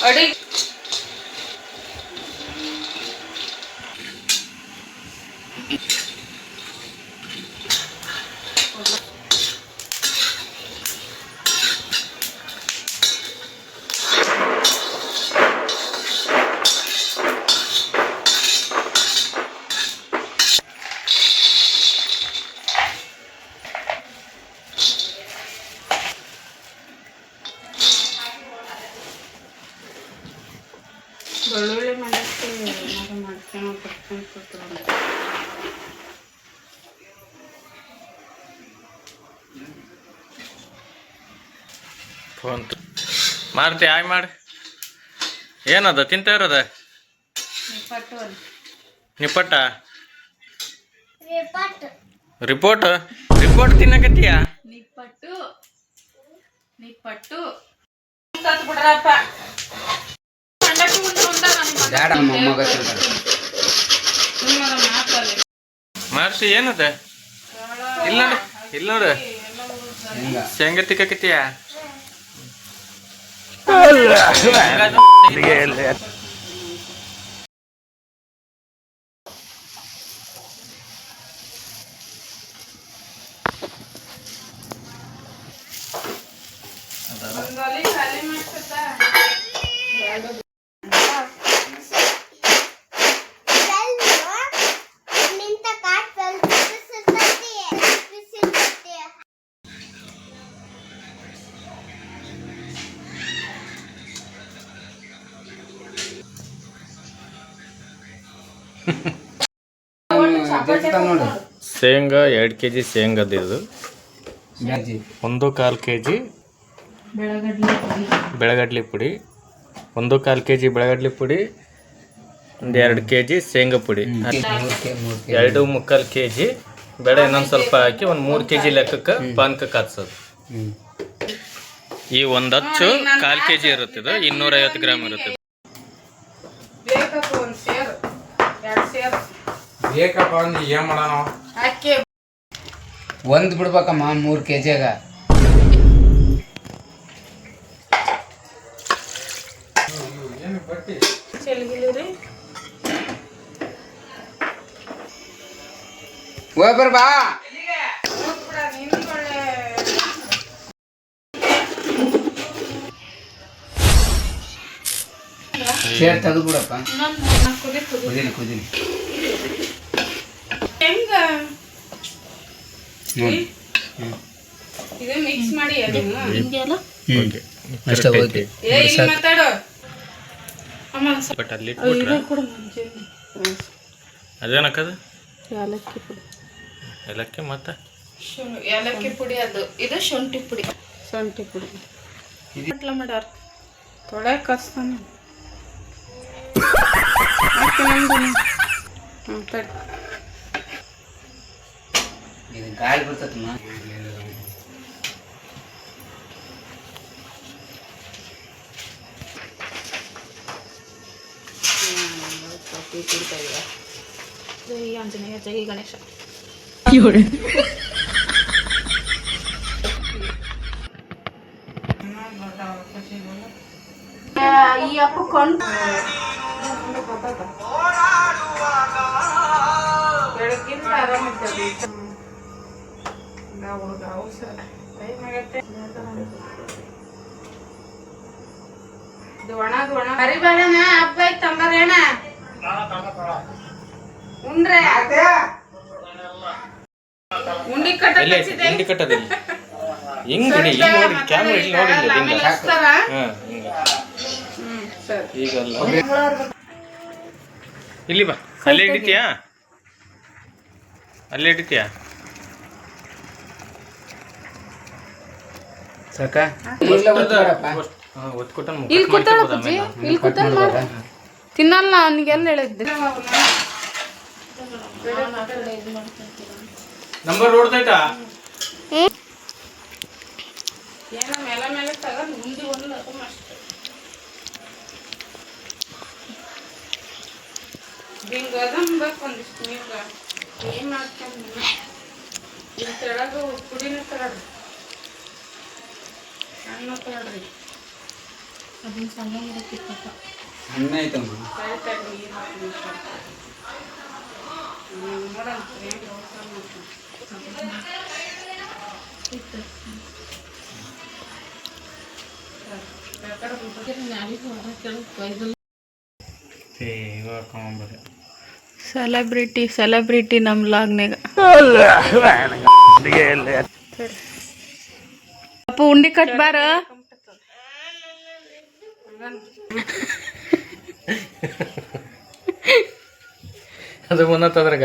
ಅಡಿ ಬೆಳ್ಳುಳ್ಳಿ ಮಾಡಕ್ಕೆ ಏನಾದ್ರು ಮಾಡ್ಕೊಂಡು ಫೋನ್ ಮಾಡ್ತಿ ಆಯ್ ಮಾಡಿ ಏನದ ತಿಂತ ಇರೋದ ನಿಪ್ಪಟ್ಟ ರಿಪೋರ್ಟ್ ರಿಪೋರ್ಟ್ ತಿನ್ನಕತ್ತೀಯ ನಿಪ್ಪಟ್ಟು ನಿಪ್ಪಟ್ಟು ಬಿಡ್ರಪ್ಪ ಮಾಡ್ಸಿ ಏನದ ಇಲ್ಲ ನೋಡು ಇಲ್ಲ ನೋಡು ಶೇಂಗಾ ತಿಕ್ಕಕತ್ತೀಯ ಶೇಂಗಾ 2 kg ಶೇಂಗದ್ದು ಇದು 1/4 kg ಬೆಳಗಡ್ಲಿ ಪುಡಿ 1/4 kg ಬೆಳಗಡ್ಲಿ ಪುಡಿ 2 kg ಶೇಂಗಾ ಪುಡಿ 2.25 kg ಬೇಡ ಇನ್ನೊಂದು ಸ್ವಲ್ಪ ಹಾಕಿ 3 kg ಲೆಕ್ಕಕ್ಕೆ ಪಾನಕ ಕಾಯ್ಸೋದು ಈ ಒಂದು ಅಚ್ಚು 1/4 kg ಇರುತ್ತೆ ಇದು 250 ಗ್ರಾಮ್ ಇರುತ್ತೆ ಬೇಕಪ್ಪ ಅಂದ್ರೆ ಏನ್ ಮಾಡೋಣ ಒಂದ್ ಬಿಡ್ಬೇಕಮ್ಮ 3 kg ಬಾ ಸೇರ್ ತೆಗೆದು ಬಿಡಪ್ಪ ಕುದಿಲಿ ಇದು ಮಿಕ್ಸ್ ಮಾಡಿ ಅಷ್ಟೇ ಓಕೆ ಬಟ್ ಅಲ್ಲಿ ಅದೇನಕ್ಕದು ಏಲಕ್ಕಿ ಮತ್ತೆ ಏಲಕ್ಕಿ ಪುಡಿ ಅದು ಇದು ಶುಂಠಿ ಪುಡಿ ಮಾಡ್ಯಾರ ತೊಳೆ ಕಸ್ತಾನೆ ಇದು ಗಾಳಿ ಬರ್ತೈತಮ್ಮ ಜೈ ಆಂಜನೇಯ ಜೈ ಗಣೇಶ ಈ ಅಪ್ಪ ಕೊಂಡು ಬೆಳಗ್ಗಿಂದ ಆರಾಮಿರ್ತದೆ ಹರಿಬೇಡಣ ಹಬ್ಬ ಐತ್ ತಂಬರೇಣ ಉಂಡ್ರೆ ಉಂಡಿ ಕಟ್ಟದಿಲ್ಲ ಹಿಂಗ್ ಬಿಡಿ ಈಗ ನೋಡಿ ಕ್ಯಾಮ್ರಾ ಇಲ್ಲಿ ನೋಡಿಲ್ಲ ಈಗಲ್ಲ ಇಲ್ಲಿ ಬಾ ಅಲ್ಲೇ ಹಿಡಿತೀಯಾ ಸಾಕ ಇಲ್ಲಿ ಕೂತಾಳ ತಿನ್ನಲ್ಲ ಅವನಿಗೆಲ್ಲ ಹೇಳಿದ್ದೆ ನಂಬರ್ ನೋಡ್ತೈತಾ ಏನೋ ಮೇಲೆ ತಗೊಂಡು ಮುಂದೆ ಒಂದು ಅಷ್ಟೇ ಹಿಂಗೆ ಅದಂಬೇಕು ಒಂದಿಷ್ಟು ನೀರು ಏನು ಮಾಡ್ಕೊಂಡು ಇಲ್ಲಿ ತೆಳಗ ಪುಡಿನ ತಗೊಳ್ರಿ ಸಣ್ಣ ತಗೊಳ್ರಿ ಅದನ್ನ ಸಣ್ಣ ಮಾಡಕ್ಕಿತ್ತಪ್ಪ ಅನ್ನ ಐತಮ್ಮ ಕರೆಕ್ಟಾಗಿ ನೀರು ಹಾಕಿ ನೋಡೋಣ ಹೆಂಗೆ ಅವಸರ ಸೆಲೆಬ್ರಿಟಿ ನಮ್ಮ ಲಾಗ್ನಾಗ ಅಪ್ಪ ಉಂಡಿ ಕಟ್ ಬಾರ ಅದು ಮುನ್ನತ್ತದ್ರಾಗ